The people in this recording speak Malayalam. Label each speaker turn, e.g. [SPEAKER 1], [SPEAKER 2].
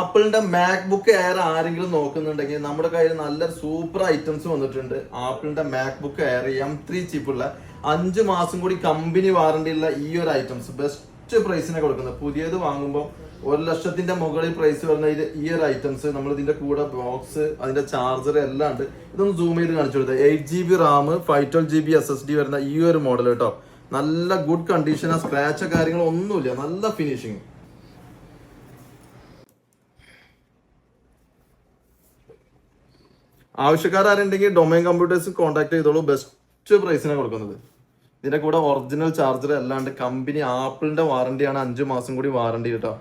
[SPEAKER 1] ആപ്പിളിന്റെ മാക്ബുക്ക് എയർ ആരെങ്കിലും നോക്കുന്നുണ്ടെങ്കിൽ നമ്മുടെ കയ്യിൽ നല്ലൊരു സൂപ്പർ ഐറ്റംസ് വന്നിട്ടുണ്ട്. ആപ്പിളിന്റെ മാക്ബുക്ക് എയർ M3 ചിപ്പുള്ള 5 മാസം കൂടി കമ്പനി വാറണ്ടി ഉള്ള ഈ ഒരു ഐറ്റംസ് ബെസ്റ്റ് പ്രൈസിനെ കൊടുക്കുന്നത്. പുതിയത് വാങ്ങുമ്പോൾ 1,00,000 മുകളിൽ പ്രൈസ് വരുന്ന ഈ ഒരു ഐറ്റംസ് നമ്മൾ ഇതിന്റെ കൂടെ ബോക്സ് അതിന്റെ ചാർജർ എല്ലാം ഉണ്ട്. ഇതൊന്ന് സൂം ചെയ്ത് കാണിച്ചു കൊടുത്തത്. 8GB റാം 512GB SSD വരുന്ന ഈ ഒരു മോഡൽ കേട്ടോ. നല്ല ഗുഡ് കണ്ടീഷൻ, സ്ക്രാച്ച് കാര്യങ്ങളോ ഒന്നുമില്ല, നല്ല ഫിനിഷിങ്. ആവശ്യക്കാരുണ്ടെങ്കിൽ ഡൊമൈൻ കമ്പ്യൂട്ടേഴ്സ് കോൺടാക്ട് ചെയ്തോളൂ. ബെസ്റ്റ് പ്രൈസിനാണ് കൊടുക്കുന്നത്. ഇതിന്റെ കൂടെ ഒറിജിനൽ ചാർജർ അല്ലാണ്ട് കമ്പനി ആപ്പിളിന്റെ വാറണ്ടിയാണ് 5 മാസം കൂടി വാറണ്ടി കേട്ടോ.